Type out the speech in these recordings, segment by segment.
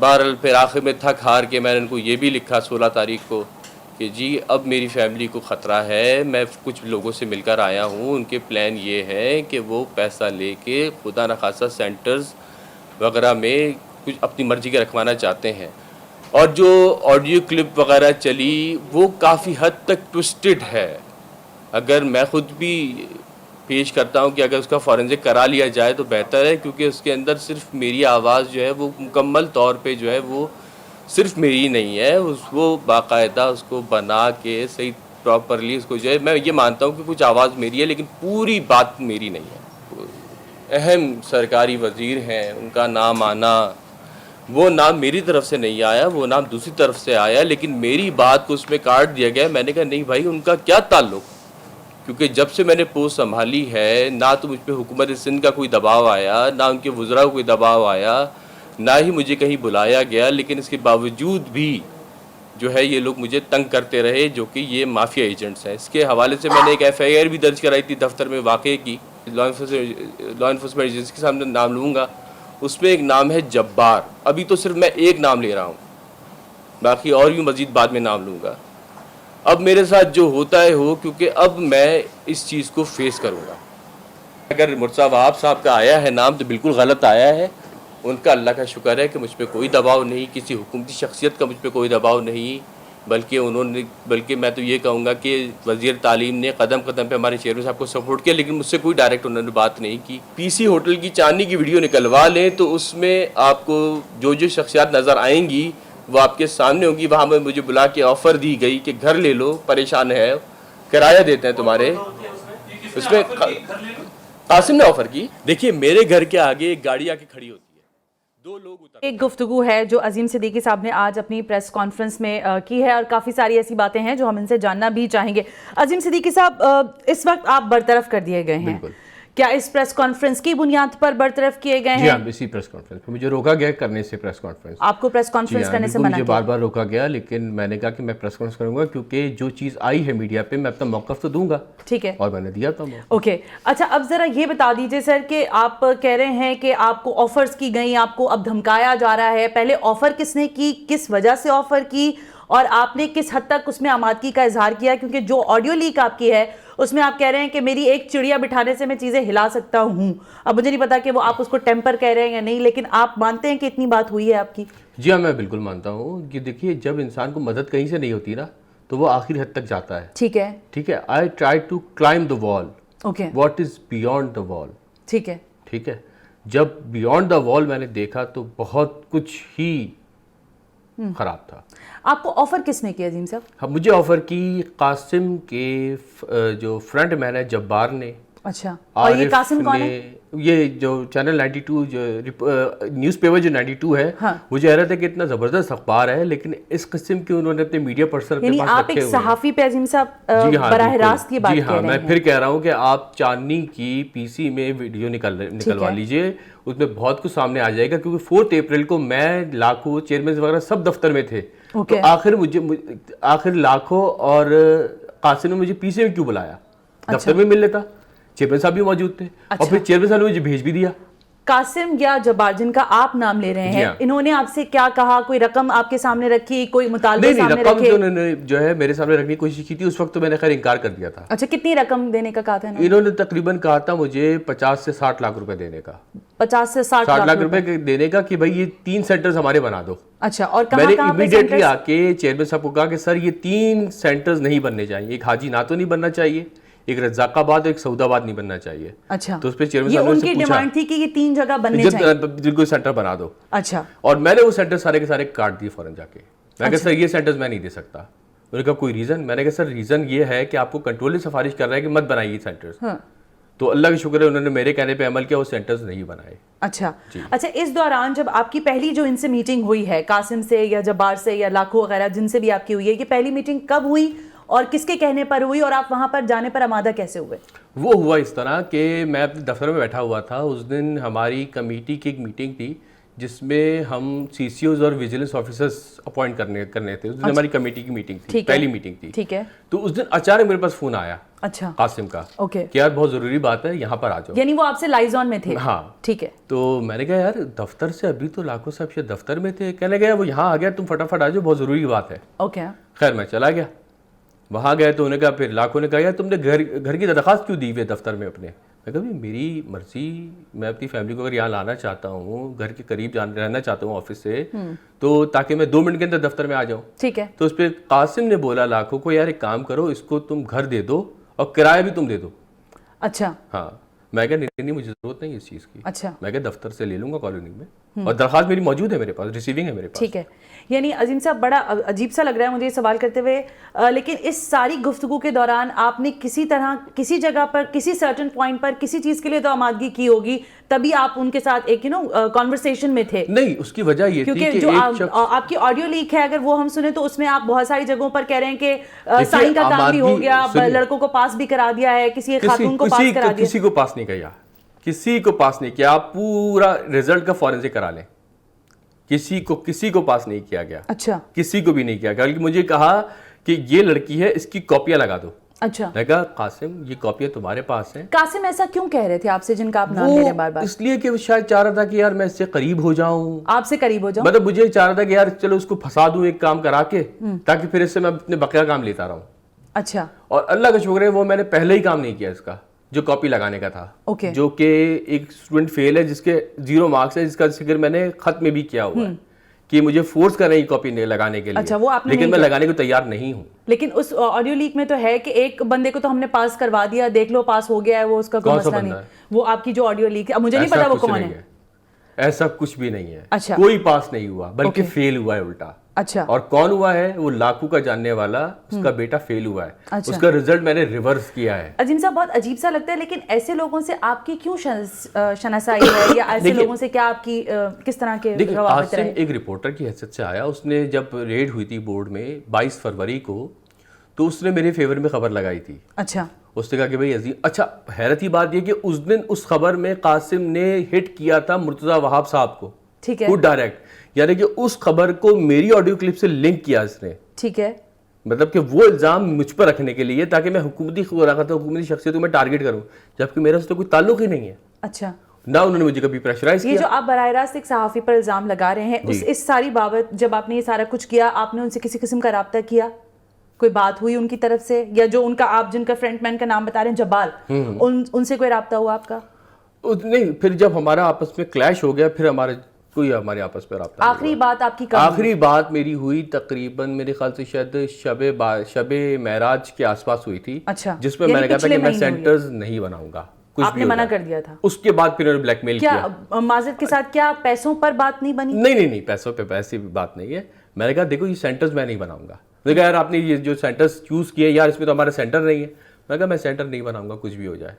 بہرحال پھر آخر میں تھک ہار کے میں نے ان کو یہ بھی لکھا 16 تاریخ کو کہ جی اب میری فیملی کو خطرہ ہے, میں کچھ لوگوں سے مل کر آیا ہوں, ان کے پلان یہ ہے کہ وہ پیسہ لے کے خدا نخواستہ سینٹرز وغیرہ میں کچھ اپنی مرضی کے رکھوانا چاہتے ہیں. اور جو آڈیو کلپ وغیرہ چلی وہ کافی حد تک ٹوسٹڈ ہے. اگر میں خود بھی پیش کرتا ہوں کہ اگر اس کا فورنزک کرا لیا جائے تو بہتر ہے, کیونکہ اس کے اندر صرف میری آواز جو ہے وہ مکمل طور پہ جو ہے وہ صرف میری نہیں ہے, وہ باقاعدہ اس کو بنا کے صحیح پراپرلی اس کو جو ہے, میں یہ مانتا ہوں کہ کچھ آواز میری ہے لیکن پوری بات میری نہیں ہے. اہم سرکاری وزیر ہیں, ان کا نام آنا, وہ نام میری طرف سے نہیں آیا, وہ نام دوسری طرف سے آیا, لیکن میری بات کو اس میں کاٹ دیا گیا. میں نے کہا نہیں بھائی, ان کا کیا تعلق, کیونکہ جب سے میں نے پوسٹ سنبھالی ہے نہ تو مجھ پہ حکومت سندھ کا کوئی دباؤ آیا, نہ ان کے وزراء کو کوئی دباؤ آیا, نہ ہی مجھے کہیں بلایا گیا, لیکن اس کے باوجود بھی جو ہے یہ لوگ مجھے تنگ کرتے رہے, جو کہ یہ مافیا ایجنٹس ہیں. اس کے حوالے سے میں نے ایک ایف آئی آر بھی درج کرائی تھی دفتر میں واقعے کی, لا انفورسمنٹ ایجنسی کے سامنے نام لوں گا, اس میں ایک نام ہے جبار. ابھی تو صرف میں ایک نام لے رہا ہوں, باقی اور بھی مزید بعد میں نام لوں گا. اب میرے ساتھ جو ہوتا ہے ہو, کیونکہ اب میں اس چیز کو فیس کروں گا. اگر مرتضیٰ وہاب صاحب کا آیا ہے نام تو بالکل غلط آیا ہے. ان کا اللہ کا شکر ہے کہ مجھ پہ کوئی دباؤ نہیں, کسی حکومتی شخصیت کا مجھ پہ کوئی دباؤ نہیں, بلکہ میں تو یہ کہوں گا کہ وزیر تعلیم نے قدم قدم پہ ہمارے چیئرمین صاحب کو سپورٹ کیا, لیکن مجھ سے کوئی ڈائریکٹ انہوں نے بات نہیں کی. پی سی ہوٹل کی چاندنی کی ویڈیو نکلوا لیں تو اس میں آپ کو جو شخصیات نظر آئیں گی وہ آپ کے سامنے ہوں گی. وہاں میں مجھے بلا کے آفر دی گئی کہ گھر لے لو, پریشان ہے, کرایہ دیتے ہیں تمہارے. اس میں قاسم نے آفر کی. دیکھیے میرے گھر کے آگے ایک گاڑی آ کے کھڑی ہوتی ہے, دو لوگ اتر. ایک گفتگو ہے جو عظیم صدیقی صاحب نے آج اپنی پریس کانفرنس میں کی ہے, اور کافی ساری ایسی باتیں ہیں جو ہم ان سے جاننا بھی چاہیں گے. عظیم صدیقی صاحب, اس وقت آپ برطرف کر دیے گئے ہیں, کیا اس پریس کانفرنس کی بنیاد پر برطرف کیے گئے ہیں؟ جی ہاں, اسی پریس کانفرنس پہ مجھے روکا گیا کرنے سے پریس کانفرنس. آپ کو پریس کانفرنس کرنے سے منع مجھے کیا؟ بار بار روکا گیا, لیکن میں نے کہا کہ میں پریس کانفرنس کروں گا کیونکہ جو چیز آئی ہے میڈیا پہ میں اپنا موقف تو دوں گا. ٹھیک ہے, اور میں نے دیا تھا. اوکے, اچھا اب ذرا یہ بتا دیجئے سر کہ آپ کہہ رہے ہیں کہ آپ کو آفرز کی گئیں, آپ کو اب دھمکایا جا رہا ہے. پہلے آفر کس نے کی, کس وجہ سے آفر کی, اور آپ نے کس حد تک اس میں آمادگی کا اظہار کیا؟ کیونکہ جو آڈیو لیک آپ کی ہے اس میں آپ کہہ رہے ہیں کہ میری ایک چڑیا بٹھانے سے میں چیزیں ہلا سکتا ہوں. اب مجھے نہیں پتا کہ وہ آپ اس کو ٹیمپر کہہ رہے ہیں یا نہیں, لیکن آپ مانتے ہیں کہ اتنی بات ہوئی ہے آپ کی؟ جی ہاں, میں بالکل مانتا ہوں کہ دیکھیے جب انسان کو مدد کہیں سے نہیں ہوتی نا تو وہ آخری حد تک جاتا ہے. ٹھیک ہے, ٹھیک ہے. آئی ٹرائی ٹو کلائم دا وال, okay, what is beyond the وال. ٹھیک ہے, ٹھیک ہے. جب بیونڈ دا وال میں نے دیکھا تو بہت کچھ ہی خراب تھا. آپ کو آفر کس نے کیا عظیم صاحب؟ مجھے آفر کی قاسم کے جو فرنٹ مین ہے جبار نے. اچھا, اور یہ قاسم کون ہے؟ یہ جو چینل 92 جو نیوز پیپر جو 92 ہے, مجھے کہہ رہا تھا کہ اتنا زبردست اخبار ہے, لیکن اس قسم کے انہوں نے اپنے میڈیا پرسن اپنے پاس رکھے ہوئے ہیں. یعنی آپ ایک صحافی پہ عظیم صاحب براہ راست یہ بات کہہ رہے ہیں؟ جی ہاں, میں پھر کہہ رہا ہوں کہ آپ چاندنی کی پی سی میں ویڈیو نکلوا لیجئے, اس میں بہت کچھ سامنے آ جائے گا. کیونکہ 4 اپریل کو میں لاکھوں چیئرمین وغیرہ سب دفتر میں تھے, تو آخر لاکھوں اور قاسم نے مجھے پی سی میں کیوں بلایا؟ دفتر میں مل لیتا, چیئرمین صاحب بھی موجود تھے, اور پھر چیئرمین صاحب نے مجھے بھیج بھی دیا. قاسم یا جبار جن کا آپ نام لے رہے ہیں, انہوں نے آپ سے کیا کہا؟ کوئی رقم آپ کے سامنے رکھی, کوئی مطالبہ سامنے رکھے؟ رقم جو انہوں نے جو ہے میرے سامنے رکھنے کی کوشش کی تھی اس وقت تو میں نے خیر انکار کر دیا تھا. اچھا, کتنی رقم دینے کا کہا تھا انہوں نے؟ تقریباً کہا تھا مجھے 50 سے 60 لاکھ روپے دینے کا. 50 سے 60 لاکھ روپے دینے کا کہ بھائی یہ 3 سینٹرز ہمارے بنا دو. اچھا, اور میں نے امیڈیٹلی آ کے چیئرمین صاحب کو کہا کہ سر یہ 3 سینٹرز نہیں بننے چاہیے, ایک حاجی ناتو نہیں بننا چاہیے, ایک رزاق آباد, ایک سعود آباد نہیں بننا چاہیے. اچھا, تو اس پہ چیئرمین یہ صاحب نے ان کی ڈیمانڈ تھی کہ یہ 3 جگہ بننے چاہیے, بالکل سینٹر بنا دو. اچھا, اور میں نے وہ سینٹر سارے کے سارے کاٹ دیے فوراً جا کے. میں کہا سر یہ سینٹرز میں نہیں دے سکتا. انہوں نے کہا کوئی ریزن؟ میں نے کہا سر ریزن یہ ہے کہ آپ کو کنٹرول سفارش کر رہا ہے کہ مت بنائیے سینٹرز. تو اللہ کا شکر ہے انہوں نے میرے کہنے پہ عمل کیا, وہ سینٹرز نہیں بنائے. اچھا, اس دوران جب آپ کی پہلی جو ان سے میٹنگ ہوئی ہے, قاسم سے یا جبار سے یا لاکھوں وغیرہ جن سے بھی آپ کی ہوئی ہے, یہ پہلی میٹنگ کب ہوئی اور کس کے کہنے پر ہوئی, اور آپ وہاں پر جانے پر آمادہ کیسے ہوئے؟ وہ ہوا اس طرح کہ میں اپنے دفتر میں بیٹھا ہوا تھا. اس دن ہماری کمیٹی کی ایک میٹنگ تھی جس میں ہم سی سی اوز اور ویجیلنس آفیسرز اپوائنٹ کرنے تھے. اس دن ہماری کمیٹی کی میٹنگ تھی, پہلی میٹنگ تھی. ٹھیک ہے. تو اس دن اچانک میرے پاس فون آیا اچھا قاسم کا اوکے کہ یار بہت ضروری بات ہے, یہاں پر آ جاؤ. یعنی وہ آپ سے لائزون میں تھے؟ ہاں ٹھیک ہے. تو میں نے کہا یار دفتر سے ابھی تو لاکھو صاحب شاید دفتر میں تھے. کہنے گیا وہ یہاں آ گیا, تم فٹافٹ آ جاؤ, بہت ضروری بات ہے. اوکے. خیر میں چلا گیا, وہاں گئے تو انہوں نے کہا, پھر لاکھوں نے کہا یار تم نے گھر کی درخواست کیوں دی ہوئی ہے دفتر میں اپنے؟ میں کہا میری مرضی, میں اپنی فیملی کو اگر یہاں لانا چاہتا ہوں, گھر کے قریب رہنا چاہتا ہوں آفس سے, تو تاکہ میں 2 منٹ کے اندر دفتر میں آ جاؤں. ٹھیک ہے. تو اس پہ قاسم نے بولا لاکھوں کو, یار ایک کام کرو, اس کو تم گھر دے دو اور کرایہ بھی تم دے دو. اچھا. ہاں میں کہا نہیں مجھے ضرورت نہیں اس چیز کی. اچھا. میں کہا دفتر سے لے لوں گا کالونی میں, اور درخواست میری موجود ہے میرے پاس, ریسیونگ ہے میرے پاس. ٹھیک ہے. یعنی عظیم صاحب بڑا عجیب سا لگ رہا ہے مجھے یہ سوال کرتے ہوئے, لیکن اس ساری گفتگو کے دوران آپ نے کسی طرح کسی جگہ پر کسی سرٹن پوائنٹ پر کسی چیز کے لیے تو آمادگی کی ہوگی, تبھی آپ ان کے ساتھ ایک کانورسیشن میں تھے. نہیں, اس کی وجہ یہ تھی کیونکہ جو آپ کی آڈیو لیک ہے اگر وہ ہم سنیں تو اس میں آپ بہت ساری جگہوں پر کہہ رہے ہیں کہ سائن کا کام بھی ہو گیا, لڑکوں کو پاس بھی کرا دیا ہے, کسی خاتون کو پاس کرا دیا. کسی کو پاس نہیں کیا, کسی کو پاس نہیں کیا. آپ پورا رزلٹ کا فورنسک کرا لیں, کسی کو پاس نہیں کیا گیا. اچھا. کسی کو بھی نہیں کیا گیا. بلکہ مجھے کہا کہ یہ لڑکی ہے, اس کی کاپیاں لگا دو. اچھا. میں کہا قاسم یہ کاپیاں تمہارے پاس ہیں. قاسم ایسا کیوں کہہ رہے تھے آپ سے جن کا آپ نام لے رہے ہیں بار بار؟ اس لیے کہ وہ شاید چاہ رہا تھا کہ یار میں اس سے قریب ہو جاؤں, آپ سے قریب ہو جاؤں. مطلب مجھے چاہ رہا تھا کہ یار چلو اس کو پھنسا دوں ایک کام کرا کے, تاکہ پھر اس سے میں اپنے بقیہ کام لیتا رہوں. اچھا. اور اللہ کا شکر ہے وہ میں نے پہلے ہی کام نہیں کیا اس کا, جو کاپی لگانے کا تھا, جو کہ ایک اسٹوڈنٹ فیل ہے جس کے 0 مارکس ہے, جس کا ذکر میں نے خط میں بھی کیا ہوا ہے کہ مجھے فورس کر رہے ہیں کاپی لگانے کے لیے, لیکن میں لگانے کو تیار نہیں ہوں. لیکن اس آڈیو لیک میں تو ہے کہ ایک بندے کو تو ہم نے پاس کروا دیا, دیکھ لو پاس ہو گیا ہے, وہ اس کا کوئی مسئلہ نہیں. وہ آپ کی جو آڈیو لیک ہے, مجھے نہیں پتا وہ کون ہے. ایسا کچھ بھی نہیں ہے, کوئی پاس نہیں ہوا بلکہ فیل ہوا ہے الٹا. اچھا. اور کون ہوا ہے؟ وہ لاکھوں کا جاننے والا, اس کا بیٹا فیل ہوا ہے, اس کا رزلٹ میں نے ریورس کیا ہے. عظیم صاحب بہت عجیب سا لگتا ہے, لیکن ایسے لوگوں سے آپ کی کیوں شناسائی ہے, یا ایسے لوگوں سے کیا آپ کی کس طرح کے روابط رہے؟ ایک رپورٹر کی حیثیت سے آیا, اس نے جب ریڈ ہوئی تھی بورڈ میں 22 فروری کو, تو اس نے میرے فیور میں خبر لگائی تھی. اچھا. اس نے کہا کہ بھائی عظیم, اچھا حیرت کی بات یہ کہ اس دن اس خبر میں قاسم نے ہٹ کیا تھا مرتضیٰ وہاب صاحب کو, ٹھیک ہے, خود ڈائریکٹ, یعنی کہ اس خبر کو میری آڈیو کلپ سے لنک کیا اس نے. ٹھیک ہے. مطلب کہ وہ الزام مجھ پر رکھنے کے لیے, تاکہ میں حکومتی شخصیت کو میں ٹارگٹ کروں, جبکہ میرا اس سے کوئی تعلق ہی نہیں ہے. اچھا. نہ انہوں نے مجھے کبھی پریشرائز کیا. یہ جو آپ براہ راست ایک صحافی پر الزام لگا رہے ہیں, اس ساری بابت جب آپ نے یہ سارا کچھ کیا, آپ نے ان سے کسی قسم کا رابطہ کیا, کوئی بات ہوئی ان کی طرف سے, یا جو ان کا آپ جن کا فرنٹ مین کا نام بتا رہے ہیں جبال, ان سے کوئی رابطہ ہوا آپ کا؟ نہیں, پھر جب ہمارا آپس میں کلیش ہو گیا, پھر ہمارے آپس میں رابطہ. آخری بات آپ کی کب؟ آخری بات میری ہوئی تقریباً میرے خیال سے شاید شب معراج کے آس پاس ہوئی تھی. اچھا. جس میں میں نے کہا تھا کہ میں سینٹرز نہیں بناؤں گا. آپ نے منع کر دیا تھا. اس کے بعد پھر انہوں نے بلیک میل کیا. معذرت کے ساتھ, کیا پیسوں پر بات نہیں بنی؟ نہیں, پیسوں پہ ایسی بات نہیں ہے. میں نے کہا دیکھو یہ سینٹرز میں نہیں بناؤں گا. میں نے کہا یار آپ نے یہ جو سینٹرز چوز کیے, یار اس میں تو ہمارا سینٹر نہیں ہے. میں نے کہا میں سینٹر نہیں بناؤں گا, کچھ بھی ہو جائے,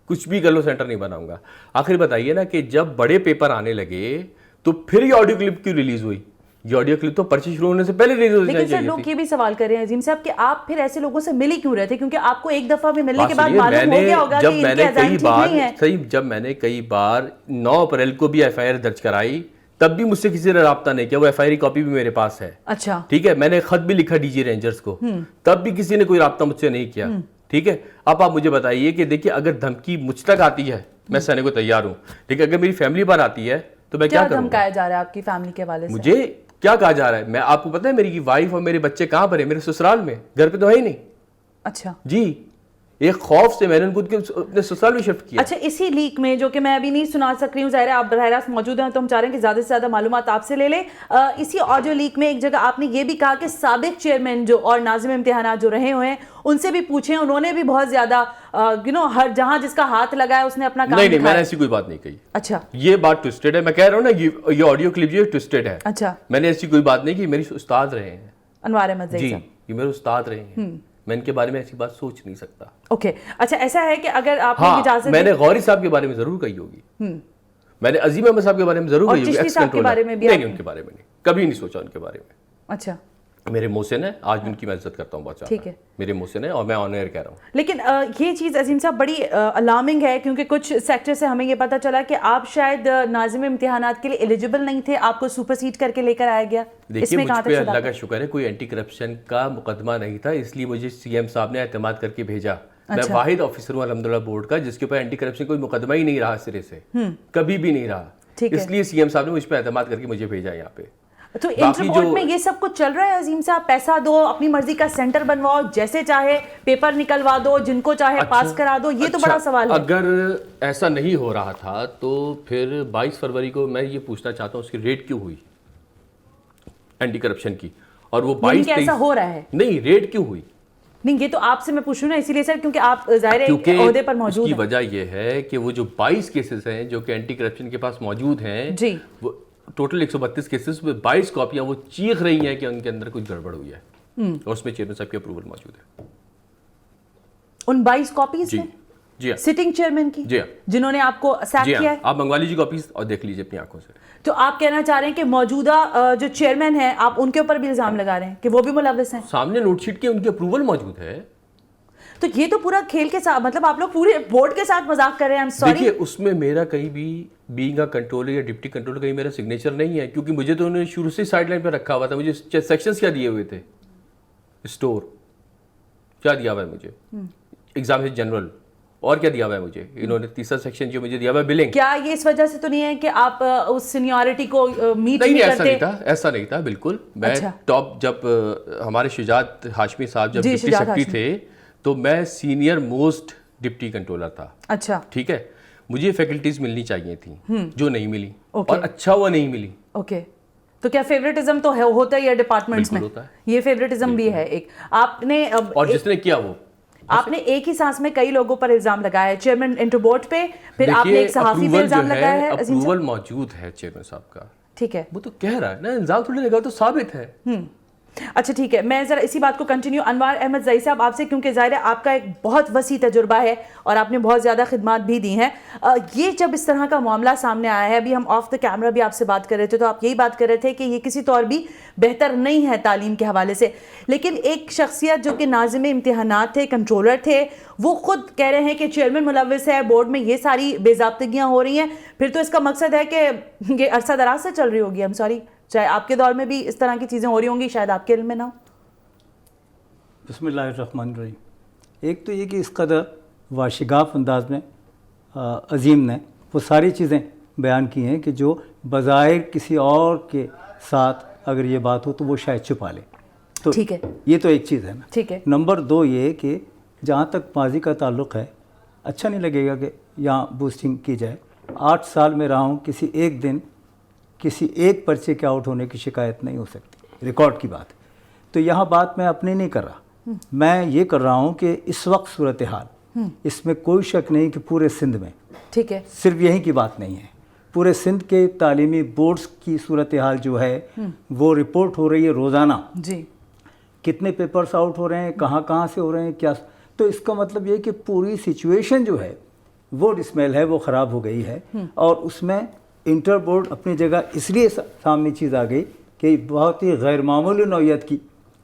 کچھ بھی کر لو, سینٹر نہیں بناؤں گا. آخر بتائیے نا کہ جب بڑے پیپر آنے لگے تو پھر یہ آڈیو کلپ کیوں ریلیز ہوئی؟ یہ آڈیو کلپ تو پرچے شروع ہونے سے پہلے ریلیز ہو جائے. لیکن سر لوگ یہ بھی سوال کر رہے ہیں عظیم صاحب کہ آپ پھر ایسے لوگوں سے ملی کیوں رہے تھے؟ کیونکہ آپ کو ایک دفعہ بھی ملنے کے بعد معلوم ہو گیا ہوگا کہ ان کے عزائم ٹھیک نہیں ہیں. صحیح, جب میں نے کئی بار 9 اپریل کو بھی ایف آئی آر درج کرائی, تب بھی مجھ سے کسی نے رابطہ نہیں کیا. وہ ایف آئی آر کی کاپی بھی میرے پاس ہے. اچھا. ٹھیک ہے, میں نے خط بھی لکھا ڈی جی رینجرز کو, تب بھی کسی نے کوئی رابطہ مجھ سے نہیں کیا. ٹھیک ہے, اب آپ مجھے بتائیے کہ دیکھیے اگر دھمکی مجھ تک آتی ہے میں سہنے کو تیار ہوں, ٹھیک ہے, اگر میری فیملی پر آتی ہے تو میں کیا کروں؟ دھمکایا جا رہا ہے آپ کی فیملی کے حوالے سے؟ مجھے کیا کہا جا رہا ہے؟ میں آپ کو پتہ ہے میری وائف اور میرے بچے کہاں پر ہیں؟ میرے سسرال میں, گھر پہ تو ہے ہی نہیں. اچھا جی, ایک خوف سے میں نے ان کو اپنے سسرال میں شفٹ کیا. اچھا, اسی لیک میں جو کہ میں ابھی نہیں سنا سک رہی ہوں, ظاہر ہے آپ براہ راست موجود ہیں تو ہم چاہ رہے ہیں کہ زیادہ سے زیادہ معلومات آپ سے لے لیں. اسی آڈیو لیک میں ایک جگہ آپ نے یہ بھی کہا کہ سابق چیئرمین جو اور ناظم امتحانات جو رہے ہوئے ہیں ان سے بھی پوچھیں, انہوں نے بھی بہت زیادہ ہر جہاں جس کا ہاتھ لگا ہے اس نے اپنا کام نہیں, میں نے ایسی کوئی بات نہیں کہی. اچھا, یہ بات ٹوسٹڈ ہے. میں کہہ رہا ہوں نا یہ آڈیو کلپ جو ٹوسٹڈ ہے. اچھا, میں نے ایسی کوئی بات نہیں کی. میری استاد رہے ہیں انوار احمد زئی جی, یہ میرے استاد رہے ہیں, میں ان کے بارے میں ایسی بات سوچ نہیں سکتا. اوکے, اچھا ایسا ہے کہ اگر آپ نے اجازت, میں نے غوری صاحب کے بارے میں ضرور کہی ہوگی, میں نے عظیم احمد صاحب کے بارے میں ضرور کہی ہوگی. چشتی صاحب کے بارے میں بھی نہیں, ان کے بارے میں نہیں, کبھی نہیں سوچا ان کے بارے میں. اچھا, میرے محسن ہے, آج بھی ان کی میں عزت کرتا ہوں بہت زیادہ. ٹھیک ہے, میرے محسن ہے اور میں آن ایئر کہہ رہا ہوں. لیکن یہ چیز عظیم صاحب بڑی الارمنگ ہے, کیونکہ کچھ سیکٹر سے ہمیں یہ پتا چلا کہ آپ شاید ناظم امتحانات کے لیے ایلیجیبل نہیں تھے, آپ کو سپر سیڈ کر کے لے کر آیا گیا. دیکھیے مجھ پہ اللہ کا شکر ہے کوئی اینٹی کرپشن کا مقدمہ نہیں تھا, اس لیے مجھے سی ایم صاحب نے اعتماد کر کے بھیجا. میں واحد آفیسر ہوں الحمدللہ بورڈ کا جس کے اوپر اینٹی کرپشن کوئی مقدمہ ہی نہیں رہا سرے سے, کبھی بھی نہیں رہا. اس لیے سی ایم صاحب نے مجھ پہ اعتماد کر کے مجھے بھیجا یہاں پہ. تو انٹر بورڈ میں یہ سب کچھ چل رہا ہے عظیم صاحب, پیسہ دو, اپنی مرضی کا سینٹر بنواؤ, جیسے چاہے پیپر نکلوا دو, جن کو چاہے پاس کرا دو, یہ تو بڑا سوال ہے. اگر ایسا نہیں ہو رہا تھا تو پھر 22 فروری کو میں یہ پوچھنا چاہتا ہوں اس کی ریٹ کیوں ہوئی اینٹی کرپشن کی, اور وہ 22 ایسا ہو رہا ہے نہیں, ریٹ کیوں ہوئی؟ نہیں یہ تو آپ سے میں پوچھوں نا اسی لیے سر, کیونکہ آپ ظاہر عہدے پر موجود ہیں. اس کی وجہ یہ ہے کہ وہ جو 22 کیسز ہیں جو کہ اینٹی کرپشن کے پاس موجود ہیں, جی وہ ٹوٹل 132 کیسز میں 22 کاپیاں وہ چیخ رہی ہیں کہ ان کے اندر کچھ گڑبڑ ہوئی ہے, اور اس میں چیئرمین صاحب کی اپروول موجود ہے. ان 22 کاپیز میں جی ہاں, سٹنگ چیئرمین کی, جی ہاں, جنہوں نے آپ کو سیک جی کیا ہاں, ہے, آپ منگوا لیجیے کاپیز اور دیکھ لیجیے اپنی آنکھوں سے. تو آپ کہنا چاہ رہے ہیں کہ موجودہ جو چیئرمین ہیں آپ ان کے اوپر بھی الزام لگا رہے ہیں کہ وہ بھی ملوث ہیں؟ سامنے نوٹ شیٹ کے ان کی اپروول موجود ہے. تو یہ تو پورا کھیل کے ساتھ, مطلب آپ لوگ پورے بورڈ کے ساتھ مذاق کر رہے ہیں. دیکھیے اس میں میرا کہیں بھی بینگ اے کنٹرولر یا ڈپٹی کنٹرولر کہیں میرا سگنیچر نہیں ہے, کیونکہ مجھے تو انہوں نے شروع سے سائڈ لائن پہ رکھا ہوا تھا. مجھے سیکشنز کیا دیے ہوئے تھے, اسٹور کیا دیا ہوا ہے مجھے, ایگزامنیشن جنرل, اور کیا دیا ہوا ہے مجھے انہوں نے, تیسرا سیکشن جو مجھے دیا ہوا ہے بلنگ. کیا یہ اس وجہ سے تو نہیں ہے کہ آپ اس سینیورٹی کو میٹ نہیں نہیں ایسا کرتے؟ نہیں تھا, ایسا نہیں تھا بالکل. میں ٹاپ, جب ہمارے شجاعت ہاشمی صاحب جب ڈپٹی سیکرٹری تھے تو میں سینئر موسٹ ڈپٹی کنٹرولر تھا. اچھا ٹھیک ہے, مجھے فیکلٹیز ملنی چاہیے تھیں جو نہیں ملی, اور اچھا وہ نہیں ملی. اوکے, تو کیا فیوریٹزم تو ہوتا ہے ڈپارٹمنٹس میں؟ یہ فیوریٹزم بھی ہے ایک. آپ نے اور جس نے کیا وہ آپ نے ایک ہی سانس میں کئی لوگوں پر الزام لگایا ہے, چیئرمین انٹر بورڈ پہ, پھر آپ نے ایک صحافی پہ الزام لگایا ہے. اپروول موجود ہے چیئرمین صاحب کا, ٹھک ہے, وہ تو کہہ رہا ہے نا, الزام تھوڑی لگا, تو ثابت ہے. اچھا ٹھیک ہے, میں ذرا اسی بات کو کنٹینیو انوار احمد زئی صاحب آپ سے, کیونکہ ظاہر ہے آپ کا ایک بہت وسیع تجربہ ہے اور آپ نے بہت زیادہ خدمات بھی دی ہیں. یہ جب اس طرح کا معاملہ سامنے آیا ہے, ابھی ہم آف دا کیمرہ بھی آپ سے بات کر رہے تھے, تو آپ یہی بات کر رہے تھے کہ یہ کسی طور بھی بہتر نہیں ہے تعلیم کے حوالے سے, لیکن ایک شخصیت جو کہ ناظم امتحانات تھے, کنٹرولر تھے, وہ خود کہہ رہے ہیں کہ چیئرمین ملوث ہے, بورڈ میں یہ ساری بے ضابطگیاں ہو رہی ہیں, پھر تو اس کا مقصد ہے کہ یہ عرصہ دراز سے چل رہی ہوگی. ہم سوری, چاہے آپ کے دور میں بھی اس طرح کی چیزیں ہو رہی ہوں گی, شاید آپ کے علم میں نہ ہو. بسم اللہ الرحمن الرحیم. ایک تو یہ کہ اس قدر واشگاف انداز میں عظیم نے وہ ساری چیزیں بیان کی ہیں کہ جو بظاہر کسی اور کے ساتھ اگر یہ بات ہو تو وہ شاید چھپا لے. تو ٹھیک ہے, یہ تو ایک چیز ہے نا. ٹھیک ہے. نمبر 2 یہ کہ جہاں تک ماضی کا تعلق ہے, اچھا نہیں لگے گا کہ یہاں بوسٹنگ کی جائے. 8 سال میں رہا ہوں, کسی ایک دن کسی ایک پرچے کے آؤٹ ہونے کی شکایت نہیں ہو سکتی, ریکارڈ کی بات ہے. تو یہاں بات میں اپنی نہیں کر رہا, میں یہ کر رہا ہوں کہ اس وقت صورتحال, اس میں کوئی شک نہیں کہ پورے سندھ میں, ٹھیک ہے, صرف یہیں کی بات نہیں ہے, پورے سندھ کے تعلیمی بورڈز کی صورتحال جو ہے وہ رپورٹ ہو رہی ہے روزانہ. جی, کتنے پیپرز آؤٹ ہو رہے ہیں, کہاں سے ہو رہے ہیں, کیا. تو اس کا مطلب یہ کہ پوری سچویشن جو ہے وہ ڈسمیل ہے, وہ خراب ہو گئی ہے. اور اس میں انٹر بورڈ اپنی جگہ اس لیے سامنے چیز آ گئی کہ بہت ہی غیر معمولی نوعیت کی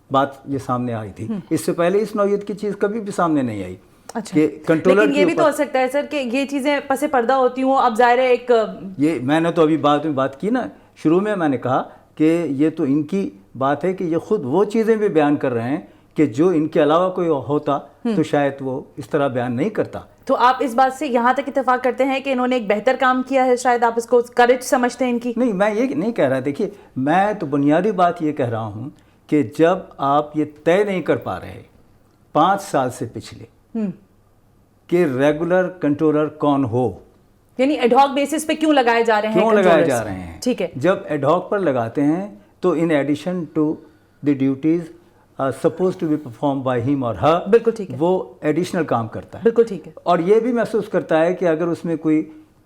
بات یہ سامنے آئی تھی. اس سے پہلے اس نوعیت کی چیز کبھی بھی سامنے نہیں آئی. اچھا, لیکن یہ بھی تو ہو سکتا ہے سر کہ یہ چیزیں پس پردہ ہوتی ہوں. اب ظاہر ہے ایک یہ میں نے تو ابھی بات کی نا, شروع میں نے کہا کہ یہ تو ان کی بات ہے کہ یہ خود وہ چیزیں بھی بیان کر رہے ہیں کہ جو ان کے علاوہ کوئی ہوتا تو شاید وہ اس طرح بیان نہیں کرتا. تو آپ اس بات سے یہاں تک اتفاق کرتے ہیں کہ انہوں نے ایک بہتر کام کیا ہے, شاید آپ اس کو کریج سمجھتے ہیں ان کی؟ نہیں, میں یہ نہیں کہہ رہا. دیکھیے میں تو بنیادی بات یہ کہہ رہا ہوں کہ جب آپ یہ طے نہیں کر پا رہے 5 سال سے پچھلے کہ ریگولر کنٹرولر کون ہو, یعنی ایڈ ہاک بیسس پہ کیوں لگائے جا رہے ہیں, ٹھیک ہے, جب ایڈ ہاک پر لگاتے ہیں تو in addition to the duties suppose to be perform by him اور ہر, بالکل ٹھیک ہے, وہ ایڈیشنل کام کرتا ہے, بالکل ٹھیک ہے, اور یہ بھی محسوس کرتا ہے کہ اگر اس میں کوئی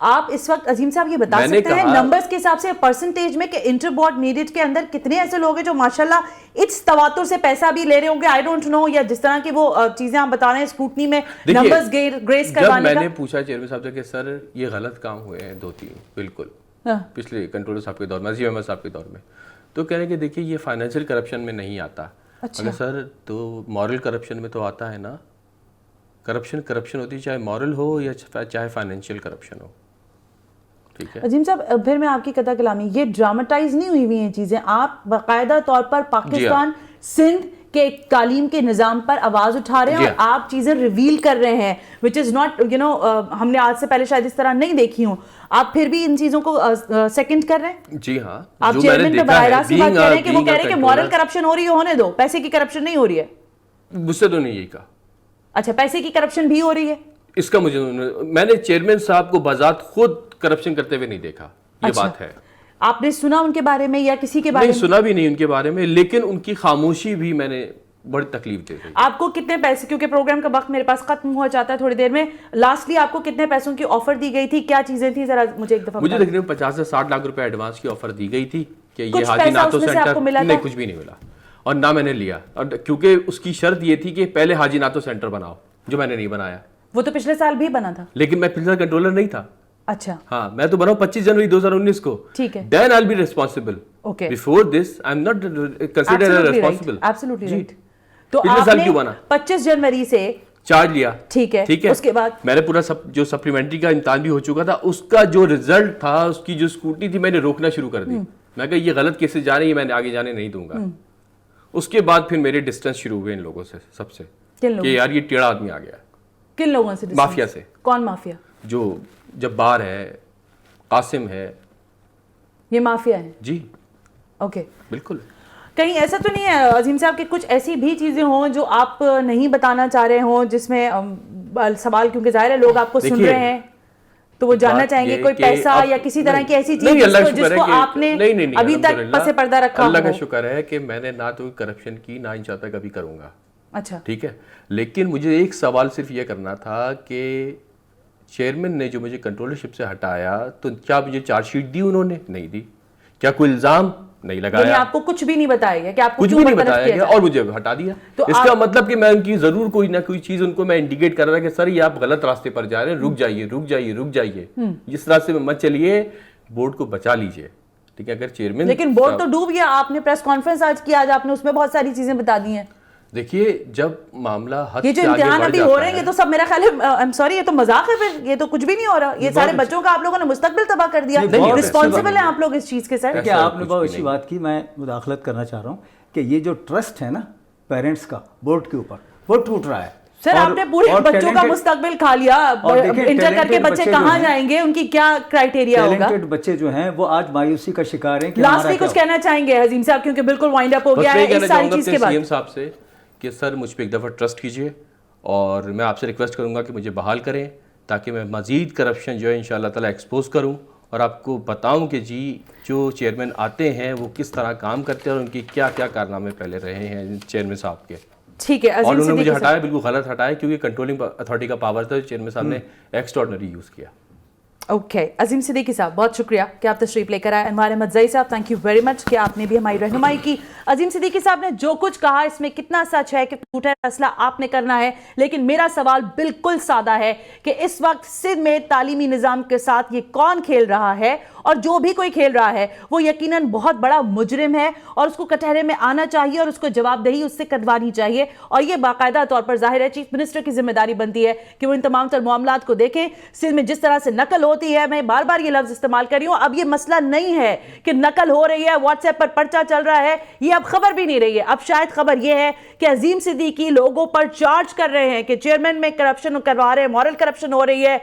آپ اس وقت عظیم صاحب یہ بتا سکتے ہیں نمبرز کے حساب سے پرسنٹیج میں کہ انٹر بورڈ میرٹ کے اندر کتنے ایسے لوگ ہیں جو ماشاءاللہ اس تواتر سے پیسہ بھی لے رہے ہوں گے؟ آئی ڈونٹ نو، یا جس طرح کی وہ چیزیں آپ بتا رہے ہیں اسکروٹنی میں نمبرز گریس کروانے کا. جب میں نے پوچھا چیئرمین صاحب سے کہ سر یہ غلط کام ہوئے ہیں 2-3 بالکل پچھلے کنٹرولر صاحب کے دور میں، عظیم احمد صاحب کے دور میں، تو کہہ رہے کہ دیکھیے یہ فائنینشیل کرپشن میں نہیں آتا. اگر سر تو مورل کرپشن میں تو آتا ہے نا. کرپشن ہوتی ہے چاہے مورل ہو یا چاہے فائنینشیل کرپشن ہو. ٹھیک ہے عظیم صاحب، پھر میں آپ کی قطع کلامی، یہ ڈراماٹائز نہیں ہوئی ہوئی ہیں چیزیں؟ آپ باقاعدہ طور پر پاکستان سندھ کے تعلیم کے نظام پر آواز اٹھا رہے ہیں اور آپ چیزیں ریویل کر رہے ہیں which is not ہم نے آج سے پہلے شاید اس طرح نہیں دیکھی ہوں. آپ پھر بھی ان چیزوں کو سیکنڈ کر رہے ہیں؟ جی ہاں. آپ چیئرمین پہ براہ راست بات کر رہے ہیں کہ وہ کہہ رہے ہیں کہ مورل کرپشن ہو رہی ہے، ہونے دو، پیسے کی کرپشن نہیں ہو رہی ہے. مجھ سے تو نہیں یہی کہا. اچھا، پیسے کی کرپشن بھی ہو رہی ہے؟ اس کا میں نے چیئرمین صاحب کو بذات خود کرپشن کرتے ہوئے نہیں دیکھا. یہ بات ہے. آپ نے سنا ان کے بارے میں یا کسی کے بارے میں؟ نہیں سنا بھی نہیں ان کے بارے میں، لیکن ان کی خاموشی بھی میں نے بڑی تکلیف دے گئی. آپ کو کتنے پیسے، کیونکہ پروگرام کا وقت میرے پاس ختم ہوا چاہتا ہے تھوڑی دیر میں، لاسٹلی آپ کو کتنے پیسوں کی آفر دی گئی تھی؟ کیا چیزیں تھیں؟ ذرا مجھے ایک دفعہ مجھے تقریباً 50 سے 60 لاکھ روپے ایڈوانس کی آفر دی گئی تھی کہ یہ حاجی ناتو سینٹر. نہیں، کچھ بھی نہیں ملا اور نہ میں نے لیا، اور کیونکہ اس کی شرط یہ تھی کہ پہلے حاجی ناتو سینٹر بناؤ، جو میں نے نہیں بنایا. وہ تو پچھلے سال بھی بنا تھا. لیکن میں پچھلے کنٹرولر نہیں تھا. اچھا ہاں، میں تو بناؤں 25 جنوری 2019 کو. ٹھیک ہے. Then I'll be responsible. Okay. Before this, I'm not considered as responsible. Absolutely right. تو آپ نے 25 جنوری سے چارج لیا. ٹھیک ہے. اس کے بعد میں نے پورا جو سپلیمنٹری کا امتحان بھی ہو چکا تھا، اس کا جو رزلٹ تھا، اس کی جو اسکروٹنی تھی، میں نے روکنا شروع کر دی. میں کہا یہ غلط کیسے جا رہی ہے، میں آگے جانے نہیں دوں گا. اس کے بعد پھر میرے ڈسٹینس شروع ہوئے ان لوگوں سے، سب سے، کہ یار یہ ٹیڑھا آدمی آ گیا. کن لوگوں سے؟ مافیا سے. کون مافیا؟ جو جبار ہے، قاسم ہے. یہ مافیا ہے؟ جی اوکے. بالکل. کہیں ایسا تو نہیں ہے عظیم صاحب کہ کچھ ایسی بھی چیزیں ہوں جو آپ نہیں بتانا چاہ رہے ہوں، جس میں سوال، کیونکہ ظاہر ہے لوگ آپ کو سن رہے ہیں تو وہ جاننا چاہیں گے کوئی پیسہ یا کسی طرح کی ایسی چیز جس کو آپ نے ابھی تک پس پردہ رکھا ہو؟ اللہ کا شکر ہے کہ میں نے نہ تو کرپشن کی، نہ انشاءاللہ کبھی کروں گا. اچھا ٹھیک ہے. لیکن مجھے ایک سوال صرف یہ کرنا تھا کہ چیئرمین نے جو مجھے کنٹرولرشپ سے ہٹایا، تو کیا مجھے چارج شیٹ دی انہوں نے؟ نہیں دی. کیا کوئی الزام؟ نہیں لگایا. یعنی آپ کو کچھ بھی نہیں بتایا گیا کہ آپ کو کچھ بھی نہیں بتایا گیا اور مجھے ہٹا دیا. اس کا مطلب کہ میں ان کی ضرور کوئی نہ کوئی چیز ان کو میں انڈیکیٹ کر رہا کہ سر یہ آپ غلط راستے پر جا رہے ہیں، رک جائیے رک جائیے رک جائیے، جس راستے میں مت چلیے، بورڈ کو بچا لیجیے. ٹھیک ہے. اگر چیئرمین، لیکن بورڈ تو ڈوب گیا. آپ نے پریس کانفرنس آج کی، آج آپ نے اس میں بہت ساری چیزیں بتا دی ہیں. دیکھیے جب معاملہ حد یہ جو امتحان ابھی ہو رہے ہیں یہ تو سب میرا خیال ہے I'm sorry یہ تو مذاق ہے، پھر یہ تو کچھ بھی نہیں ہو رہا. یہ سارے بچوں کا آپ لوگوں نے مستقبل تباہ کر دیا. رسپانسبل ہیں آپ لوگ اس چیز کے سر. کیا آپ نے بہت اچھی بات کی. میں مداخلت کرنا چاہ رہا ہوں کہ یہ جو ٹرسٹ ہے نا پیرنٹس کا بورڈ کے اوپر، وہ ٹوٹ رہا ہے. سر آپ نے پورے بچوں کا مستقبل کھا لیا. انٹر کر کے بچے کہاں جائیں گے؟ ان کی کیا کرائیٹیریا ہوگا؟ ٹیلنٹڈ بچے جو ہیں وہ آج مایوسی کا شکار ہیں. لاسٹلی کچھ کہنا چاہیں گے عظیم صاحب، کیونکہ بالکل وائنڈ اپ ہو گیا ہے اس ساری چیز کے بعد؟ سی ایم صاحب سے کہ سر مجھ پہ ایک دفعہ ٹرسٹ کیجئے، اور میں آپ سے ریکویسٹ کروں گا کہ مجھے بحال کریں، تاکہ میں مزید کرپشن جو ہے انشاءاللہ تعالیٰ ایکسپوز کروں، اور آپ کو بتاؤں کہ جی جو چیئرمین آتے ہیں وہ کس طرح کام کرتے ہیں اور ان کی کیا کیا کارنامے پہلے رہے ہیں چیئرمین صاحب کے. ٹھیک ہے. اور انہوں نے مجھے ہٹایا، بالکل غلط ہٹایا، کیونکہ کنٹرولنگ اتھارٹی کا پاور تھا، چیئرمین صاحب نے ایکسٹراڈنری یوز کیا. اوکے. عظیم صدیقی صاحب بہت شکریہ کہ آپ تشریف لے کر آئے. انوار احمد زئی صاحب تھینک یو ویری مچ کہ آپ نے بھی ہماری رہنمائی کی. عظیم صدیقی صاحب نے جو کچھ کہا اس میں کتنا سچ ہے کہ جھوٹا فیصلہ آپ نے کرنا ہے، لیکن میرا سوال بالکل سادہ ہے کہ اس وقت سندھ میں تعلیمی نظام کے ساتھ یہ کون کھیل رہا ہے، اور جو بھی کوئی کھیل رہا ہے وہ یقیناً بہت بڑا مجرم ہے اور اس کو کٹہرے میں آنا چاہیے اور اس کو جواب دہی اس سے کروانی چاہیے. اور یہ باقاعدہ طور پر ظاہر ہے چیف منسٹر کی ذمہ داری بنتی ہے کہ وہ ان تمام تر معاملات کو دیکھیں. سندھ میں جس طرح سے نقل ہوتی ہے، میں بار بار یہ لفظ استعمال کر رہی ہوں، اب یہ مسئلہ نہیں ہے کہ نقل ہو رہی ہے، واٹس ایپ پر پرچہ چل رہا ہے، یہ اب خبر بھی نہیں رہی ہے. اب شاید خبر یہ ہے کہ عظیم صدیقی لوگوں پر چارج کر رہے ہیں کہ چیئرمین میں کرپشن کروا رہے ہیں، مورل کرپشن ہو رہی ہے،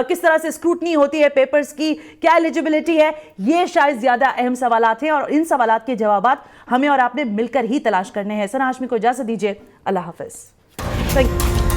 کس طرح سے اسکروٹنی ہوتی ہے پیپرز کی، کیا ایلیجیبلٹی ہے. یہ شاید زیادہ اہم سوالات ہیں اور ان سوالات کے جوابات ہمیں اور آپ نے مل کر ہی تلاش کرنے ہیں. سنا ہاشمی کو اجازت دیجیے. اللہ حافظ.